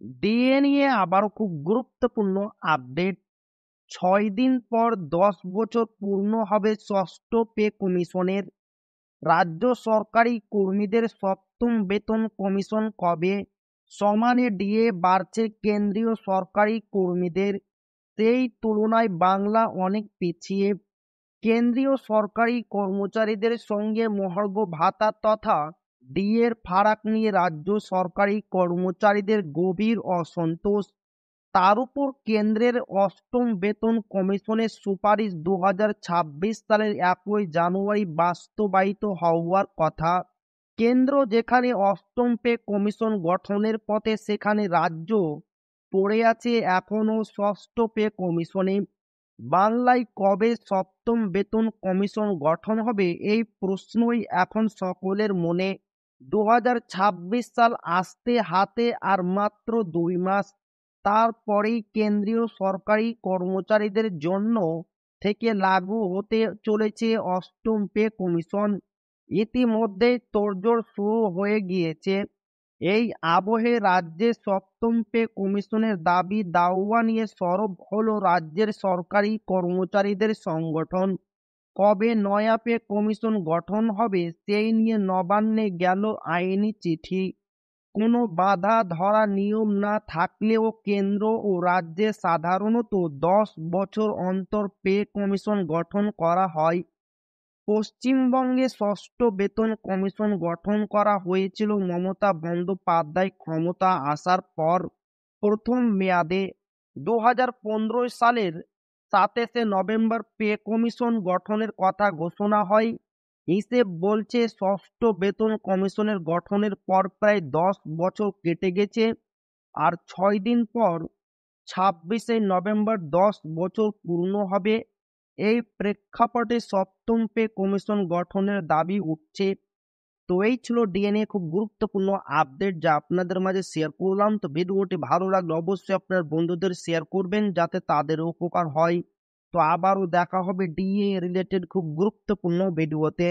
DA নিয়ে আবারও খুব গুরুত্বপূর্ণ আপডেট। 6 দিন পর 10 বছর পূর্ণ হবে ষষ্ঠ পে কমিশনের। রাজ্য সরকারি কর্মীদের সপ্তম বেতন কমিশন কবে? সমানে ডিএ বাড়ছে কেন্দ্রীয় সরকারি কর্মীদের, সেই তুলনায় বাংলা অনেক পিছিয়ে। কেন্দ্রীয় সরকারি কর্মচারীদের সঙ্গে মহার্ঘ ভাতা তথা ডিএর ফারাক নিয়ে রাজ্য সরকারি কর্মচারীদের গভীর অসন্তোষ। তার উপর কেন্দ্রের অষ্টম বেতন কমিশনের সুপারিশ 2026 সালের 1 জানুয়ারি বাস্তবায়িত হওয়ার কথা। কেন্দ্র যেখানে অষ্টম পে কমিশন গঠনের পথে, সেখানে রাজ্য পড়ে আছে এখনো ষষ্ঠ পে কমিশনে। বাংলায় কবে সপ্তম বেতন কমিশন গঠন হবে, এই প্রশ্নই এখন সকলের মনে। 2026 সাল আসতে হাতে আর মাত্র 2 মাস। তারপরেই কেন্দ্রীয় সরকারি কর্মচারীদের জন্য থেকে লাগু হতে চলেছে অষ্টম পে কমিশন। ইতিমধ্যে তোড়জোড় শুরু হয়ে গিয়েছে। এই আবহে রাজ্যের সপ্তম পে কমিশনের দাবি দাওয়া নিয়ে সরব হলো রাজ্যের সরকারি কর্মচারীদের সংগঠন। কবে নয়া পে কমিশন গঠন হবে সেই নিয়ে নবান্নে গেল আইনি চিঠি। কোনো বাধা ধরা নিয়ম না থাকলেও কেন্দ্র ও রাজ্যে সাধারণত 10 বছর অন্তর পে কমিশন গঠন করা হয়। পশ্চিমবঙ্গে ষষ্ঠ বেতন কমিশন গঠন করা হয়েছিল মমতা বন্দ্যোপাধ্যায় ক্ষমতা আসার পর প্রথম মেয়াদে। 2015 সালের 27 নভেম্বর পে কমিশন গঠনের কথা ঘোষণা হয়। হিসেব বলছে ষষ্ঠ বেতন কমিশনের গঠনের পর প্রায় 10 বছর কেটে গেছে। আর 6 দিন পর 26 নভেম্বর 10 বছর পূর্ণ হবে। এই প্রেক্ষাপটে সপ্তম পে কমিশন গঠনের দাবি উঠছে। তো এই ছিল ডিএনএ খুব গুরুত্বপূর্ণ আপডেট যা আপনাদের মাঝে শেয়ার করলাম। তো ভিডিওটি ভালো লাগলে অবশ্যই আপনার বন্ধুদের শেয়ার করবেন যাতে তাদের উপকার হয়। তো আবারও দেখা হবে ডিএ রিলেটেড খুব গুরুত্বপূর্ণ ভিডিওতে।